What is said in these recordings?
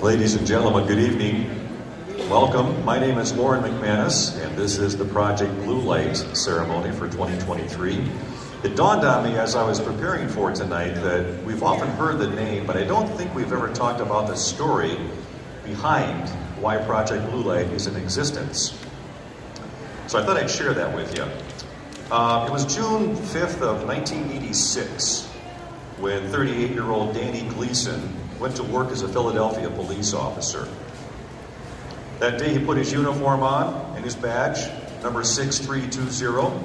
Ladies and gentlemen, good evening. Welcome. My name is Lauren McManus, and this is the Project Blue Light ceremony for 2023. It dawned on me as I was preparing for tonight that we've often heard the name, but I don't think we've ever talked about the story behind why Project Blue Light is in existence. So I thought I'd share that with you. It was June 5th of 1986 when 38-year-old Danny Gleason went to work as a Philadelphia police officer. That day he put his uniform on and his badge, number 6320,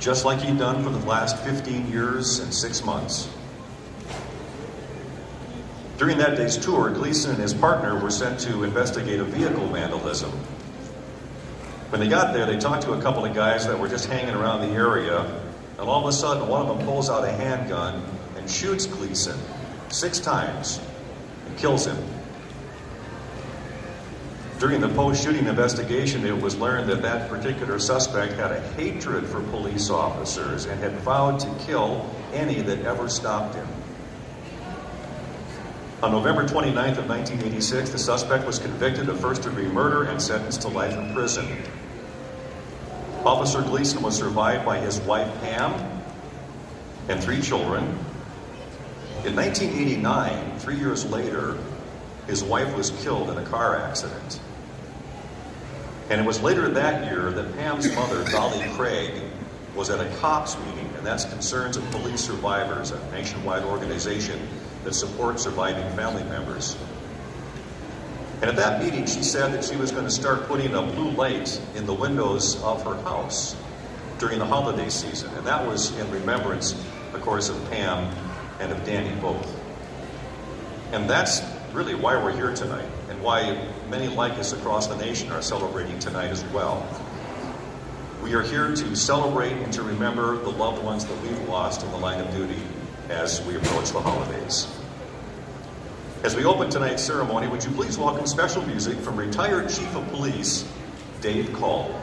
just like he'd done for the last 15 years and 6 months. During that day's tour, Gleason and his partner were sent to investigate a vehicle vandalism. When they got there, they talked to a couple of guys that were just hanging around the area, and all of a sudden one of them pulls out a handgun and shoots Gleason 6 times and kills him. During the post-shooting investigation, it was learned that that particular suspect had a hatred for police officers and had vowed to kill any that ever stopped him. On November 29th of 1986, the suspect was convicted of first-degree murder and sentenced to life in prison. Officer Gleason was survived by his wife Pam and 3 children. In 1989, 3 years later, his wife was killed in a car accident. And it was later that year that Pam's mother, Dolly Craig, was at a COPS meeting, and that's Concerns of Police Survivors, a nationwide organization that supports surviving family members. And at that meeting, she said that she was going to start putting a blue light in the windows of her house during the holiday season. And that was in remembrance, of course, of Pam and of Danny both. And that's really why we're here tonight, and why many like us across the nation are celebrating tonight as well. We are here to celebrate and to remember the loved ones that we've lost in the line of duty as we approach the holidays. As we open tonight's ceremony, would you please welcome special music from retired Chief of Police, Dave Call.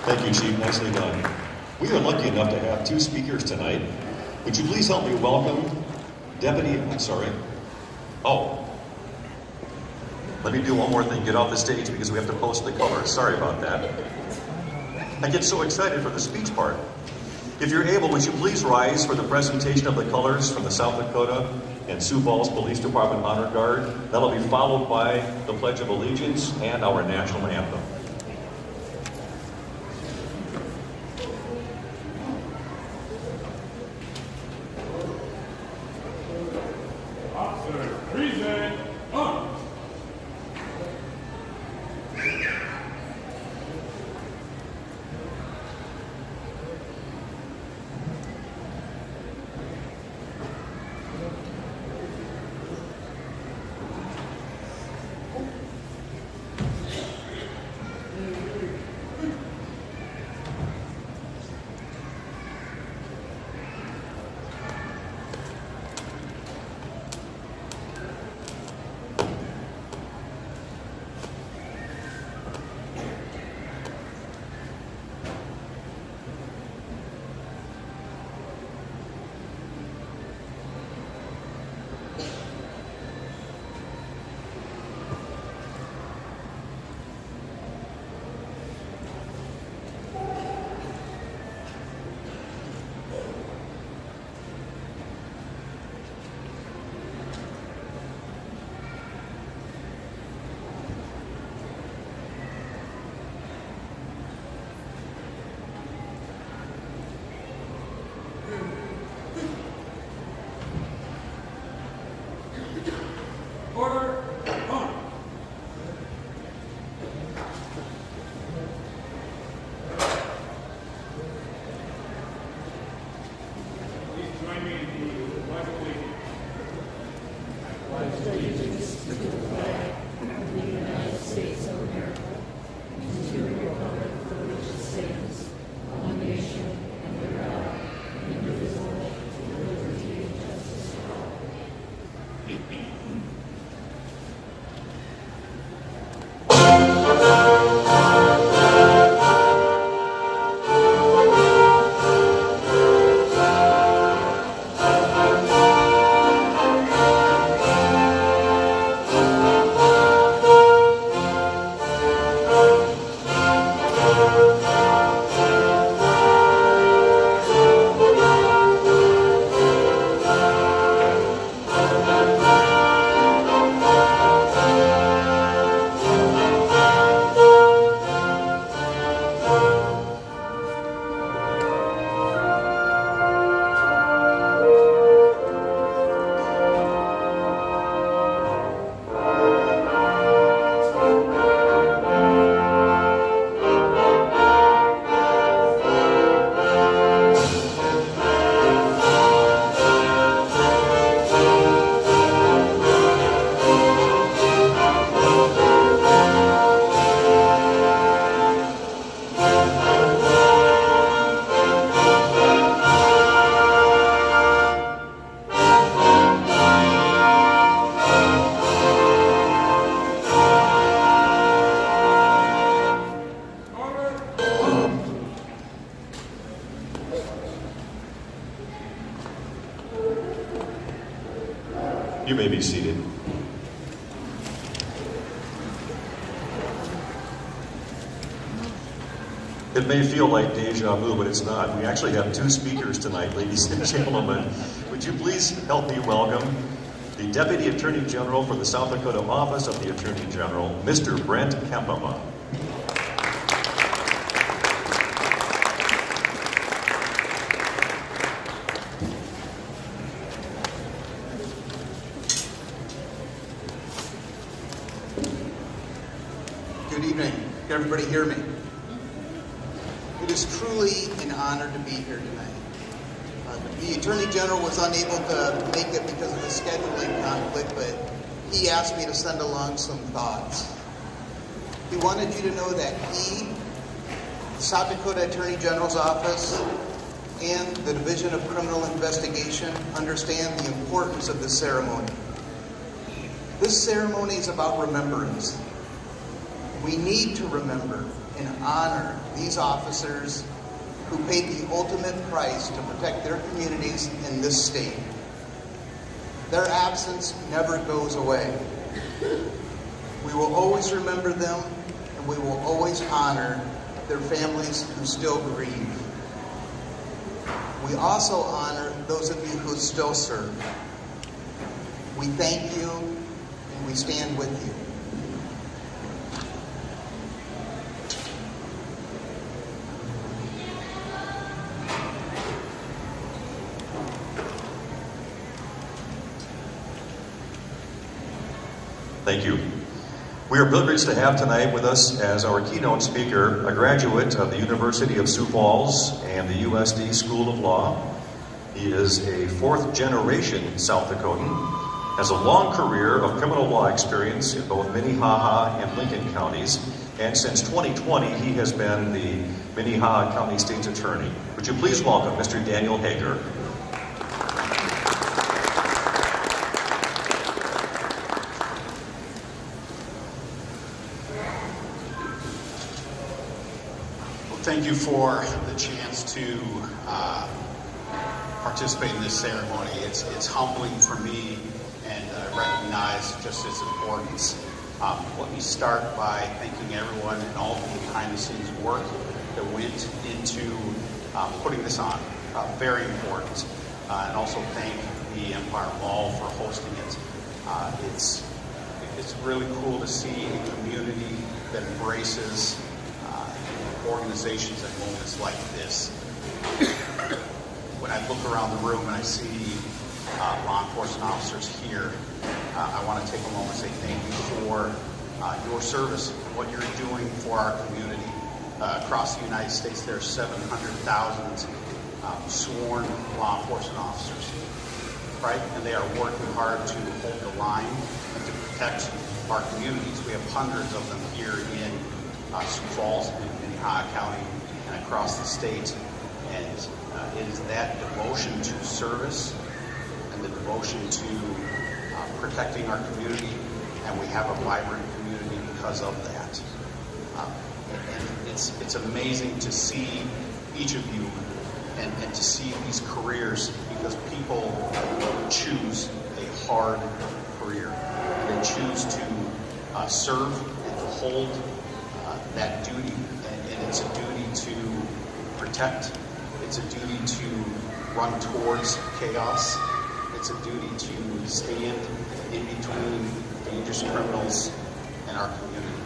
Thank you, Chief. Nicely done. We are lucky enough to have 2 speakers tonight. Would you please help me welcome let me do one more thing. Get off the stage because we have to post the colors. Sorry about that. I get so excited for the speech part. If you're able, would you please rise for the presentation of the colors from the South Dakota and Sioux Falls Police Department Honor Guard. That'll be followed by the Pledge of Allegiance and our national anthem. Officer, present, on. You may be seated. It may feel like deja vu, but it's not. We actually have two speakers tonight, ladies and gentlemen. Would you please help me welcome the Deputy Attorney General for the South Dakota Office of the Attorney General, Mr. Brent Kempema. Good evening. Can everybody hear me? It is truly an honor to be here tonight. The Attorney General was unable to make it because of a scheduling conflict, but he asked me to send along some thoughts. He wanted you to know that he, the South Dakota Attorney General's Office, and the Division of Criminal Investigation understand the importance of this ceremony. This ceremony is about remembrance. We need to remember and honor these officers who paid the ultimate price to protect their communities in this state. Their absence never goes away. We will always remember them, and we will always honor their families who still grieve. We also honor those of you who still serve. We thank you, and we stand with you. Thank you. We are privileged to have tonight with us as our keynote speaker a graduate of the University of Sioux Falls and the USD School of Law. He is a fourth-generation South Dakotan, has a long career of criminal law experience in both Minnehaha and Lincoln counties, and since 2020 he has been the Minnehaha County State's Attorney. Would you please welcome Mr. Daniel Hager. Thank you for the chance to participate in this ceremony. It's humbling for me and recognize just its importance. Let me start by thanking everyone and all the behind-the-scenes work that went into putting this on. Very important. And also thank the Empire Mall for hosting it. It's really cool to see a community that embraces organizations at moments like this. When I look around the room and I see law enforcement officers here, I want to take a moment and say thank you for your service and what you're doing for our community. Across the United States, there are 700,000 sworn law enforcement officers. right? And they are working hard to hold the line and to protect our communities. We have hundreds of them here in Sioux Falls, in Minnehaha County, and across the state. And it is that devotion to service and the devotion to protecting our community, and we have a vibrant community because of that. And it's amazing to see each of you and to see these careers, because people choose a hard career. They choose to serve and to hold that duty, and it's a duty to protect. It's a duty to run towards chaos. It's a duty to stand in between dangerous criminals and our community.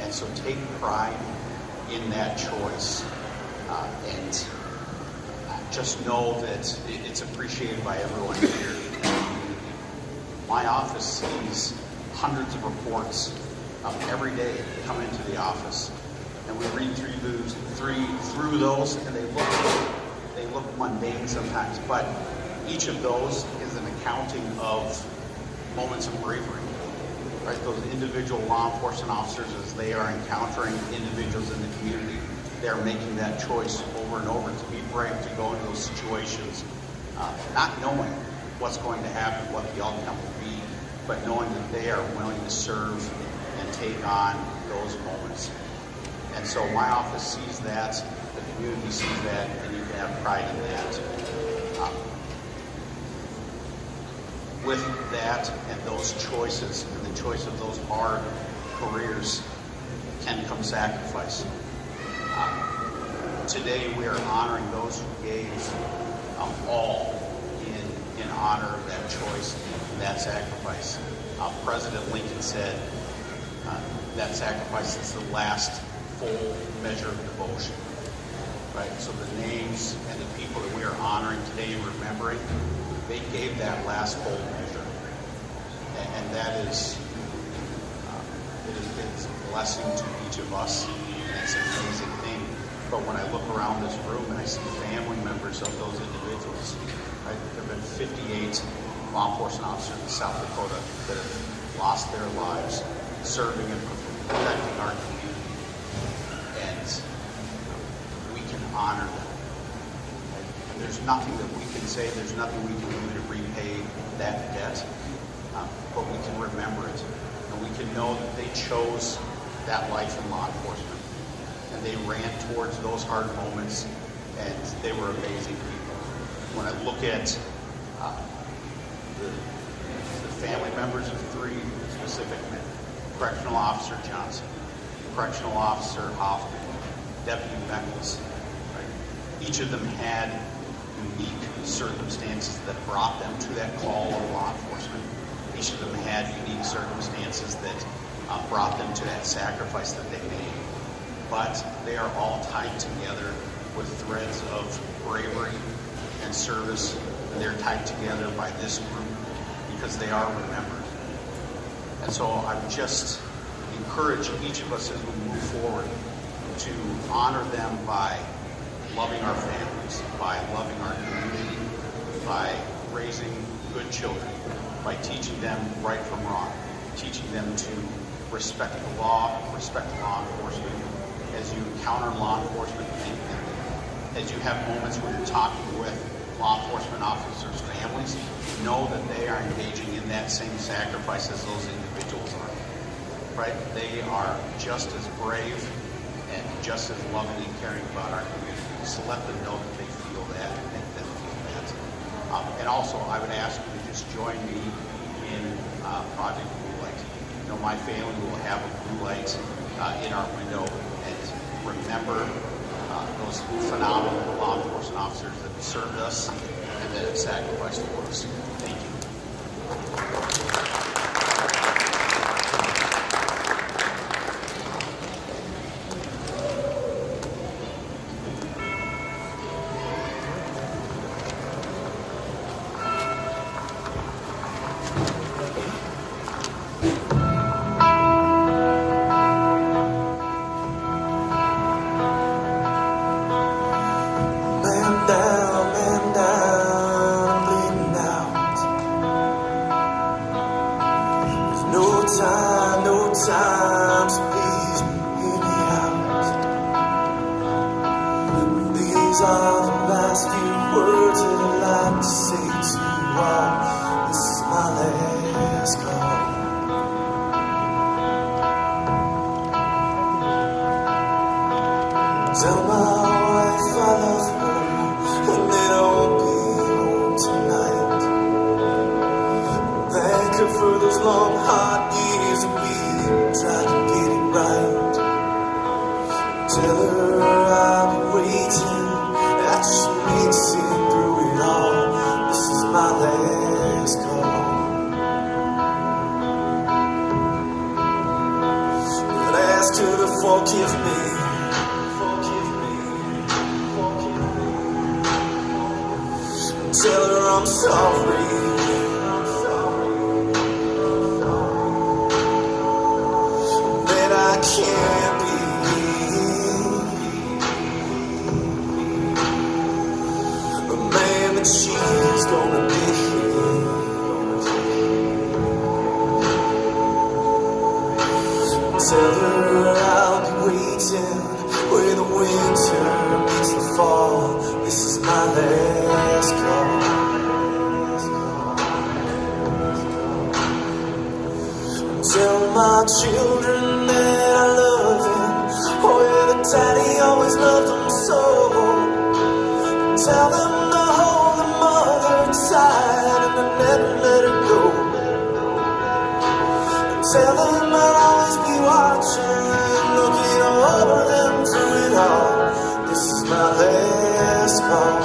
And so take pride in that choice. And just know that it's appreciated by everyone here. My office sees hundreds of reports every day that come into the office. And we read through those, and they look mundane sometimes, but each of those is an accounting of moments of bravery, right? Those individual law enforcement officers, as they are encountering individuals in the community, they're making that choice over and over to be brave, to go into those situations, not knowing what's going to happen, what the outcome will be, but knowing that they are willing to serve and take on those moments. And so my office sees that, the community sees that, and you can have pride in that. With that and those choices, and the choice of those hard careers, can come sacrifice. Today we are honoring those who gave all in honor of that choice and that sacrifice. President Lincoln said that sacrifice is the last full measure of devotion, right? So the names and the people that we are honoring today and remembering, they gave that last full measure. And that is, it's a blessing to each of us, and it's an amazing thing. But when I look around this room and I see family members of those individuals, right? There have been 58 law enforcement officers in South Dakota that have lost their lives serving and protecting our community. And we can honor them. Right? And there's nothing that we can say, there's nothing we can do to repay that debt, but we can remember it. And we can know that they chose that life in law enforcement. And they ran towards those hard moments, and they were amazing people. When I look at the family members of three specific men, Correctional Officer Johnson, Correctional Officer Hoffman, Deputy Beckles, right? Each of them had unique circumstances that brought them to that call of law enforcement. Each of them had unique circumstances that brought them to that sacrifice that they made. But they are all tied together with threads of bravery and service, and they're tied together by this group because they are remembered. And so I would just encourage each of us as we move forward to honor them by loving our families, by loving our community, by raising good children, by teaching them right from wrong, teaching them to respect the law, respect law enforcement. As you encounter law enforcement, and as you have moments where you're talking with law enforcement officers' families, know that they are engaging in that same sacrifice as those individuals are. Right? They are just as brave and just as loving and caring about our community. So let them know that they feel that and make them feel that. And also, I would ask you to just join me in Project Blue Light. You know, my family will have a blue light in our window, and remember those phenomenal law enforcement officers that served us and that have sacrificed for us. Thank you. Man down, I'm bleeding now. her for those long, hard years that we tried to get it right. Tell her I'll be waiting after she makes it through it all. This is my last call. But ask her to forgive me. Tell her I'm sorry. That I can't be the man that she's gonna be. Tell her I'll be waiting where the winter meets the fall. This is my last call. Tell my children that I love them. Oh yeah, the daddy always loved them so. Tell them to hold the mother tight and to never let her go. Tell them I'll always be watching, looking over them through it all. This is my last call.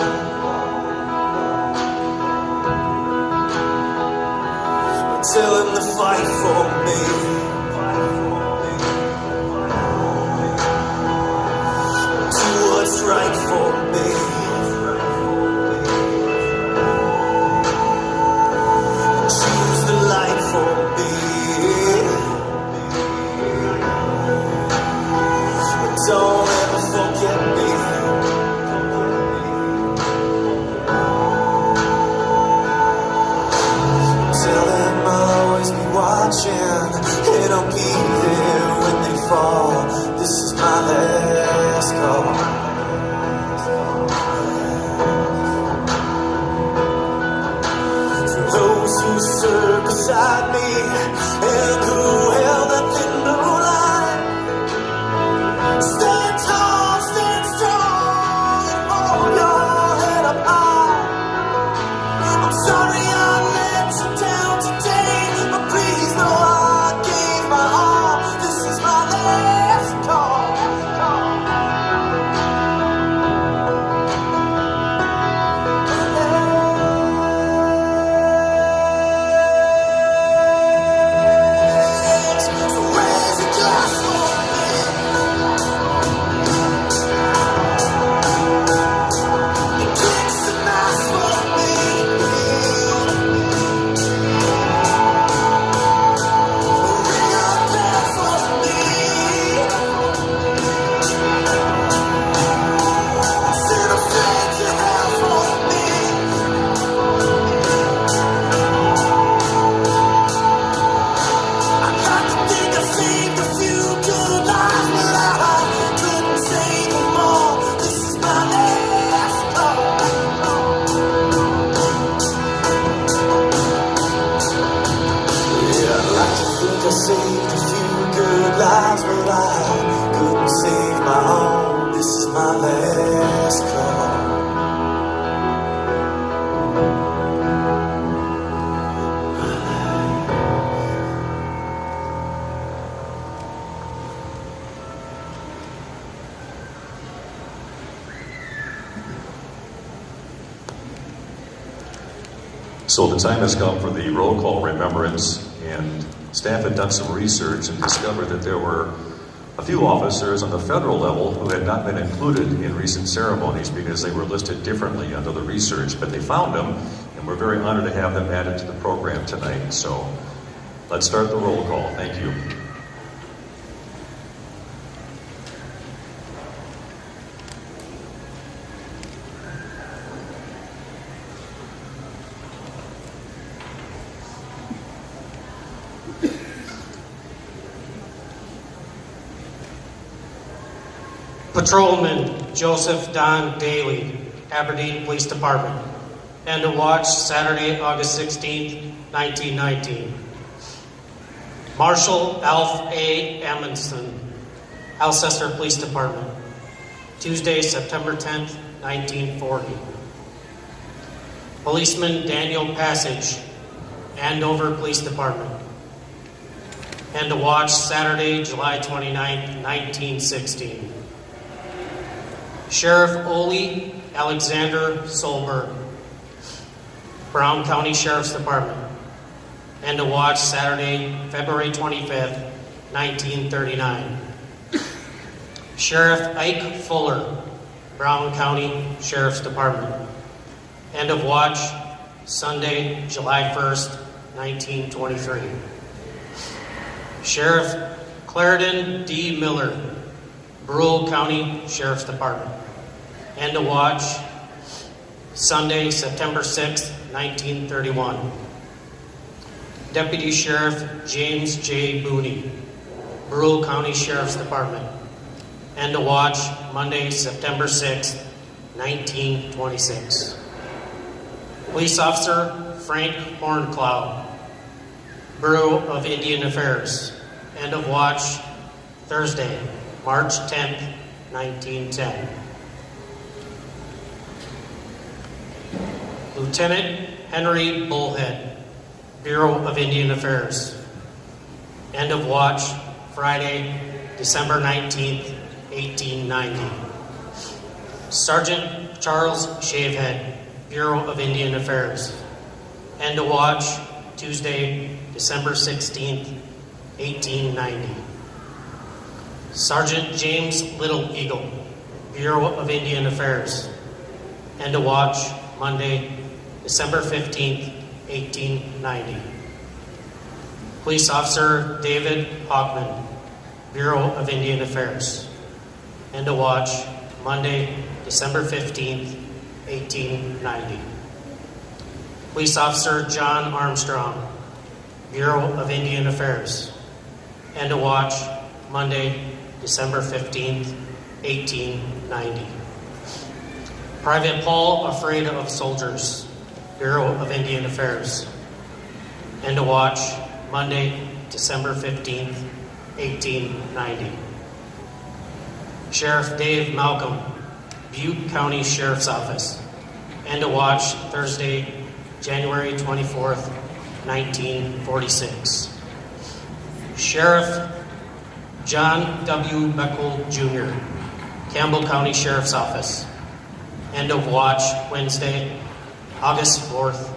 Tell him to fight for me. Do what's right for me. Choose the light for me. Don't ever forget me. Tell them I'll always be watching, and I'll be there when they fall. This is my last call. For those who stood beside me and who held that thin blue line, stand tall, stand strong, and hold your head up high. I'm sorry I let you down today, but please know I gave my all. This is my last call. So raise a glass for me. And kick some ass for me. Ring a bell for me. Send a flag to hell for me. I'd like to think I saved a few good lives, but I couldn't save them all. This is my last call. Yeah, I'd like to think I saved a few good lives, but I couldn't save my own. This is my last call. So the time has come for the roll call remembrance, and staff had done some research and discovered that there were a few officers on the federal level who had not been included in recent ceremonies because they were listed differently under the research, but they found them, and we're very honored to have them added to the program tonight. So let's start the roll call. Thank you. Patrolman Joseph Don Daly, Aberdeen Police Department. End of watch, Saturday, August 16th, 1919. Marshal Alf A. Amundsen, Alcester Police Department. Tuesday, September 10th, 1940. Policeman Daniel Passage, Andover Police Department. And to watch Saturday, July 29th, 1916. Sheriff Ole Alexander Solberg, Brown County Sheriff's Department. And to watch Saturday, February 25th, 1939. Sheriff Ike Fuller, Brown County Sheriff's Department. End of watch, Sunday, July 1st, 1923. Sheriff Clarendon D. Miller, Brule County Sheriff's Department. End of watch, Sunday, September 6th, 1931. Deputy Sheriff James J. Booney, Brule County Sheriff's Department. End of watch, Monday, September 6th, 1926. Police Officer Frank Horncloud, Bureau of Indian Affairs. End of watch, Thursday, March 10th, 1910. Lieutenant Henry Bullhead, Bureau of Indian Affairs. End of watch, Friday, December 19th, 1890. Sergeant Charles Shavehead, Bureau of Indian Affairs. End of watch, Tuesday, December 16th, 1890. Sergeant James Little Eagle, Bureau of Indian Affairs. End of watch, Monday, December 15th, 1890. Police Officer David Hockman, Bureau of Indian Affairs. End of watch, Monday, December 15th, 1890. Police Officer John Armstrong, Bureau of Indian Affairs. End of watch, Monday, December 15th, 1890. Private Paul Afraid of Soldiers, Bureau of Indian Affairs. End of watch, Monday, December 15th, 1890. Sheriff Dave Malcolm, Butte County Sheriff's Office. End of watch, Thursday, January 24th, 1946. Sheriff John W. Beckel Jr., Campbell County Sheriff's Office. End of watch, Wednesday, August 4th,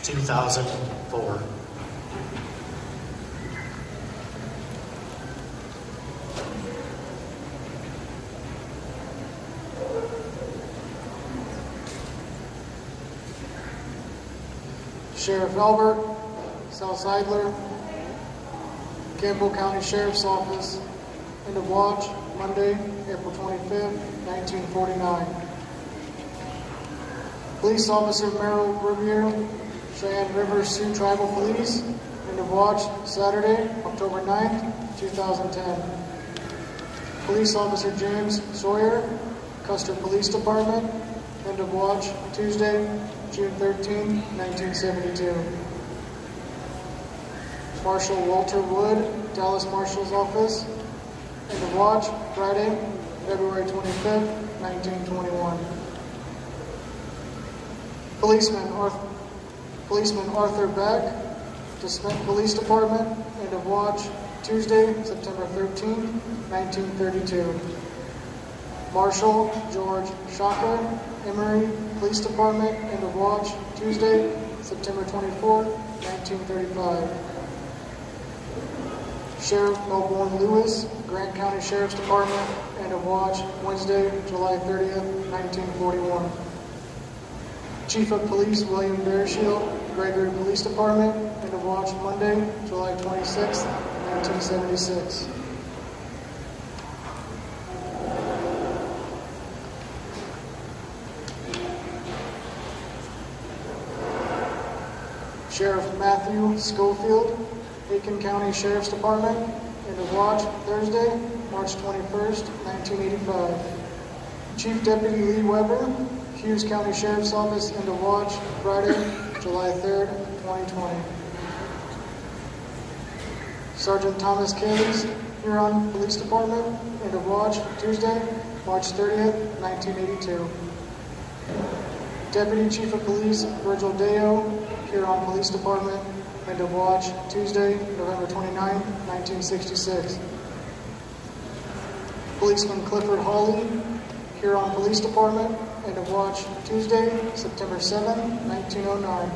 2004. Sheriff Albert, South Seidler, Campbell County Sheriff's Office. End of watch, Monday, April 25th, 1949. Police Officer Merrill Riviere, Cheyenne River Sioux Tribal Police. End of watch, Saturday, October 9th, 2010. Police Officer James Sawyer, Custer Police Department. End of watch, Tuesday, June 13, 1972. Marshal Walter Wood, Dallas Marshal's Office. End of watch, Friday, February 25th, 1921. Policeman Arthur Beck, DeSmet Police Department. End of watch, Tuesday, September 13, 1932. Marshal George Shocker, Emory Police Department. End of watch, Tuesday, September 24, 1935. Sheriff Melbourne Lewis, Grant County Sheriff's Department. End of watch, Wednesday, July 30th, 1941. Chief of Police William Bearshield, Gregory Police Department. End of watch, Monday, July 26th, 1976. Sheriff Matthew Schofield, Aiken County Sheriff's Department. End of watch, Thursday, March 21st, 1985. Chief Deputy Lee Weber, Hughes County Sheriff's Office. End of watch, Friday, July 3rd, 2020. Sergeant Thomas Kayes, Huron Police Department. End of watch, Tuesday, March 30th, 1982. Deputy Chief of Police Virgil Deo, Huron Police Department. end of watch Tuesday, November 29, 1966. Policeman Clifford Hawley, Huron Police Department, end of watch Tuesday, September 7, 1909.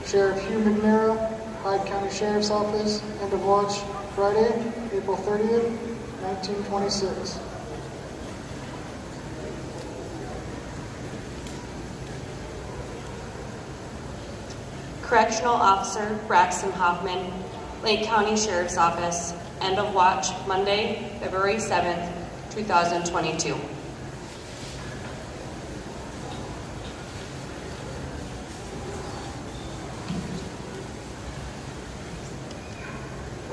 Sheriff Hugh McNair, Hyde County Sheriff's Office, end of watch Friday, April 30th, 1926. Correctional Officer Braxton Hoffman, Lake County Sheriff's Office, end of watch Monday, February 7th, 2022.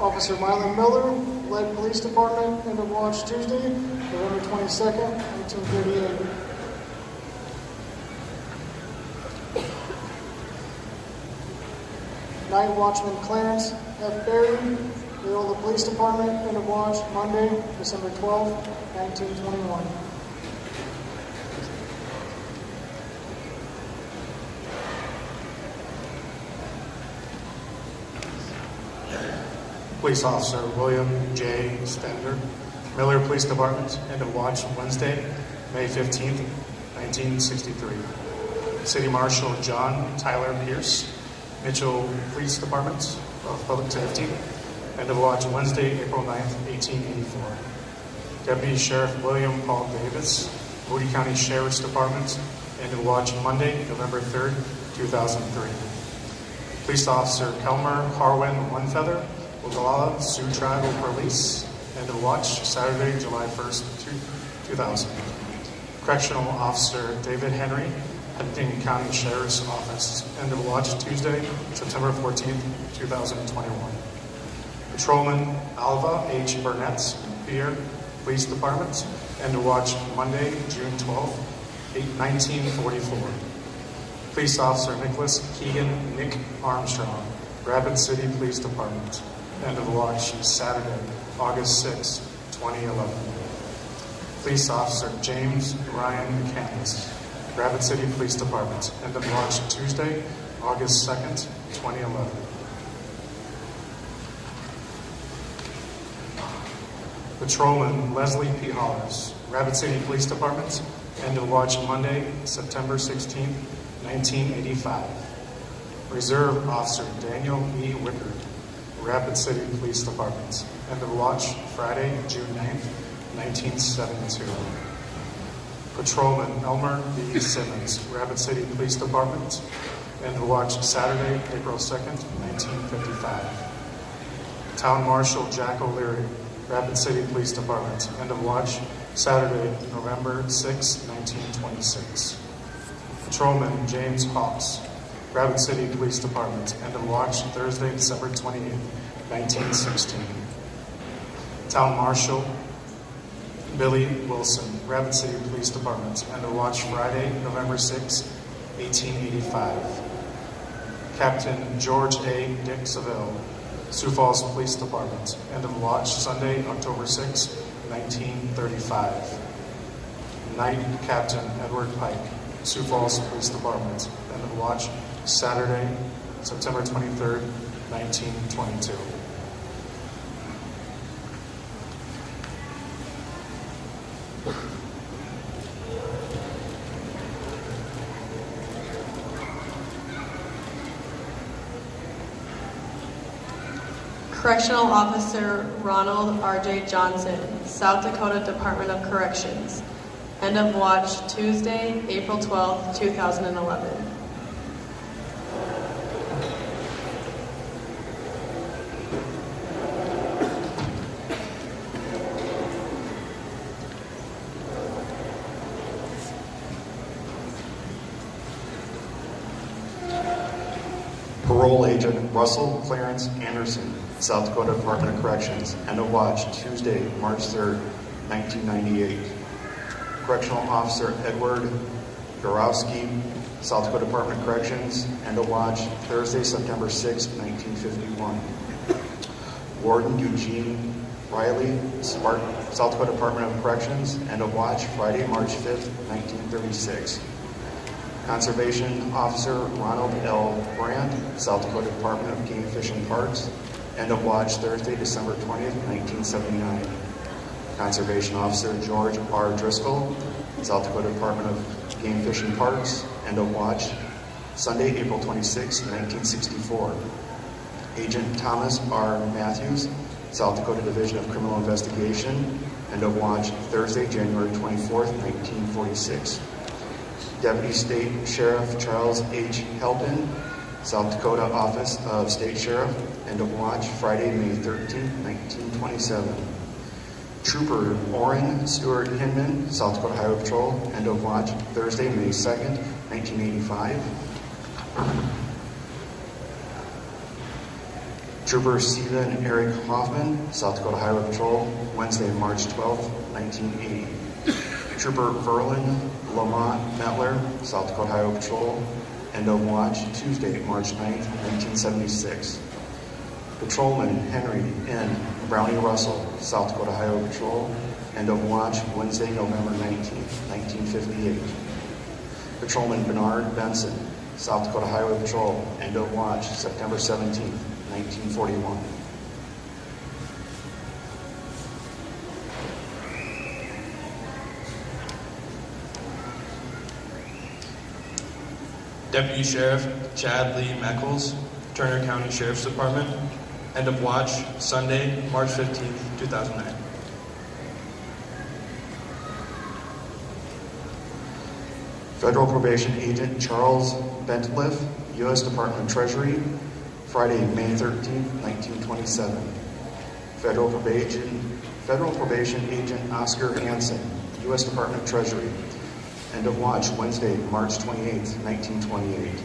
Officer Mylan Miller, Lead Police Department, end of watch Tuesday, November 22nd, 1938. Night Watchman Clarence F. Berry, Leola Police Department, end of watch Monday, December 12th, 1921. Police Officer William J. Stender, Miller Police Department, end of watch Wednesday, May 15th, 1963. City Marshal John Tyler Pierce, Mitchell Police Department of Public Safety, end of watch Wednesday, April 9th, 1884. Deputy Sheriff William Paul Davis, Moody County Sheriff's Department, end of watch Monday, November 3rd, 2003. Police Officer Kelmer Harwin Onefeather, Ogallala Sioux Tribal Police, end of watch Saturday, July 1st, 2000. Correctional Officer David Henry, Huntington County Sheriff's Office, end of watch Tuesday, September 14th, 2021. Patrolman Alva H. Burnett, Pierre Police Department, end of watch Monday, June 12th, 1944. Police Officer Nicholas Keegan Nick Armstrong, Rapid City Police Department, end of watch Saturday, August 6, 2011. Police Officer James Ryan McCandless, Rapid City Police Department, end of watch Tuesday, August 2nd, 2011. Patrolman Leslie P. Hollers, Rapid City Police Department, end of watch Monday, September 16th, 1985. Reserve Officer Daniel E. Wickard, Rapid City Police Department, end of watch Friday, June 9th, 1972. Patrolman Elmer B. Simmons, Rapid City Police Department, end of watch Saturday, April 2nd, 1955. Town Marshal Jack O'Leary, Rapid City Police Department, end of watch Saturday, November 6, 1926. Patrolman James Hawks, Rapid City Police Department, end of watch Thursday, December 28, 1916. Town Marshal Billy Wilson, Rapid City Police Department, end of watch Friday, November 6, 1885. Captain George A. Dick Seville, Sioux Falls Police Department, end of watch Sunday, October 6, 1935. Night Captain Edward Pike, Sioux Falls Police Department, end of watch Saturday, September 23rd, 1922. Correctional Officer Ronald R.J. Johnson, South Dakota Department of Corrections, end of watch Tuesday, April 12, 2011. Parole Agent Russell Clarence Anderson, South Dakota Department of Corrections, end of watch Tuesday, March 3rd, 1998. Correctional Officer Edward Gorowski, South Dakota Department of Corrections, end of watch Thursday, September 6, 1951. Warden Eugene Riley, South Dakota Department of Corrections, end of watch Friday, March 5th, 1936. Conservation Officer Ronald L. Brandt, South Dakota Department of Game, Fish, and Parks. End of watch Thursday, December 20th, 1979. Conservation Officer George R. Driscoll, South Dakota Department of Game, Fish, and Parks. End of watch Sunday, April 26, 1964. Agent Thomas R. Matthews, South Dakota Division of Criminal Investigation. End of watch Thursday, January 24th, 1946. Deputy State Sheriff Charles H. Helpin, South Dakota Office of State Sheriff. End of watch Friday, May 13th, 1927. Trooper Orrin Stewart Hinman, South Dakota Highway Patrol. End of watch Thursday, May 2nd, 1985. Trooper Stephen Eric Hoffman, South Dakota Highway Patrol. Wednesday, March 12th, 1980. Trooper Verlin Lamont Metler, South Dakota Highway Patrol. End of watch Tuesday, March 9th, 1976. Patrolman Henry N. Brownie Russell, South Dakota Highway Patrol. End of watch Wednesday, November 19th, 1958. Patrolman Bernard Benson, South Dakota Highway Patrol. End of watch September 17th, 1941. Deputy Sheriff Chad Lee Meckles, Turner County Sheriff's Department. End of watch Sunday, March 15th, 2009. Federal Probation Agent Charles Bentliff, U.S. Department of Treasury. Friday, May 13th, 1927. Federal Probation Agent Oscar Hansen, U.S. Department of Treasury. End of watch Wednesday, March 28th, 1928.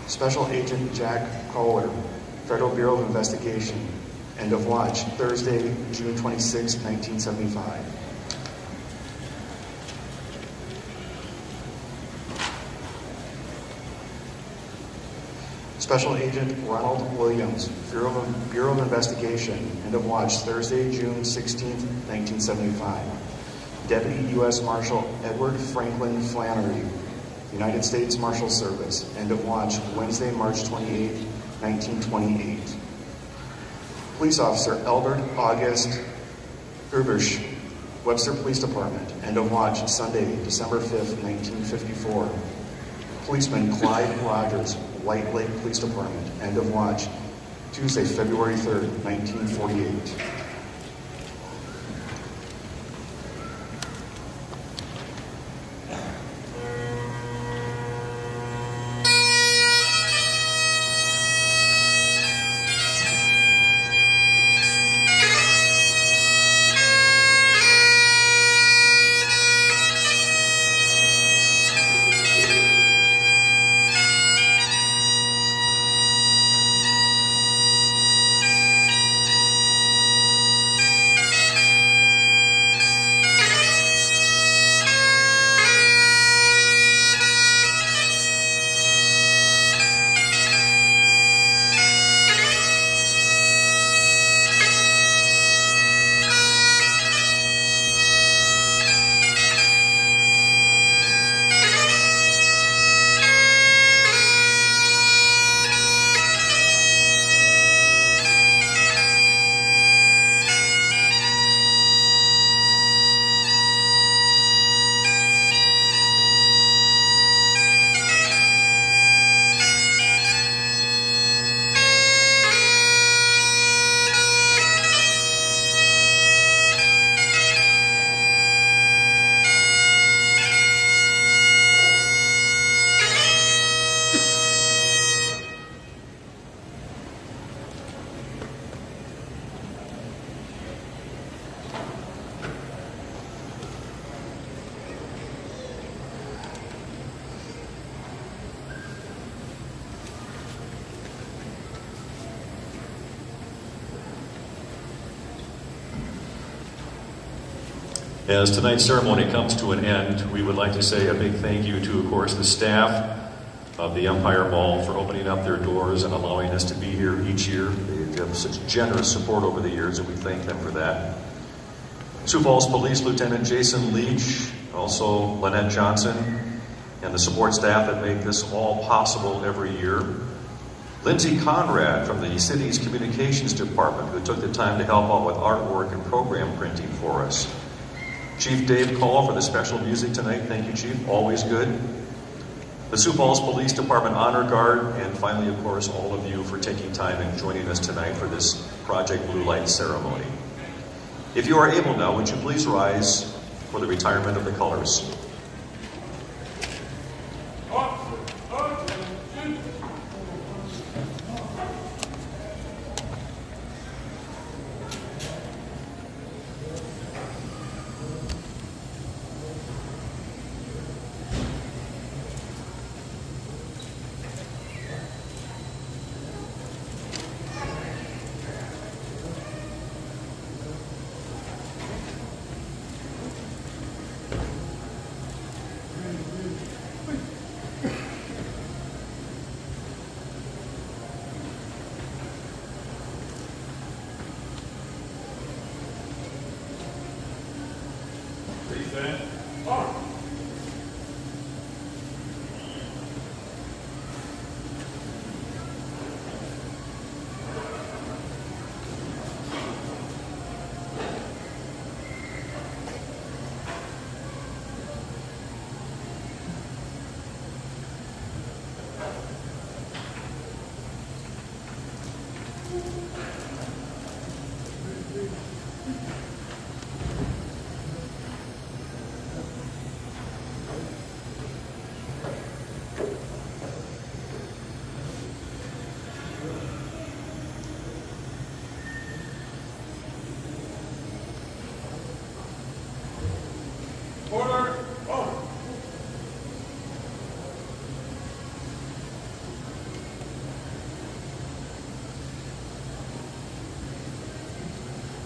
Special Agent Jack Kohler, Federal Bureau of Investigation. End of watch Thursday, June 26, 1975. Special Agent Ronald Williams, Bureau of Investigation. End of watch Thursday, June 16, 1975. Deputy U.S. Marshal Edward Franklin Flannery, United States Marshal Service. End of watch Wednesday, March 28, 1928. Police Officer Albert August Gerbersch, Webster Police Department. End of watch Sunday, December 5th, 1954. Policeman Clyde Rogers, White Lake Police Department. End of watch Tuesday, February 3rd, 1948. As tonight's ceremony comes to an end, we would like to say a big thank you to, of course, the staff of the Empire Mall for opening up their doors and allowing us to be here each year. They have such generous support over the years, and we thank them for that. Sioux Falls Police Lieutenant Jason Leach, also Lynette Johnson, and the support staff that make this all possible every year. Lindsay Conrad from the city's communications department, who took the time to help out with artwork and program printing for us. Chief Dave Cole for the special music tonight. Thank you, Chief. Always good. The Sioux Falls Police Department Honor Guard, and finally, of course, all of you for taking time and joining us tonight for this Project Blue Light ceremony. If you are able now, would you please rise for the retirement of the colors?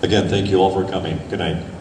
Again, thank you all for coming. Good night.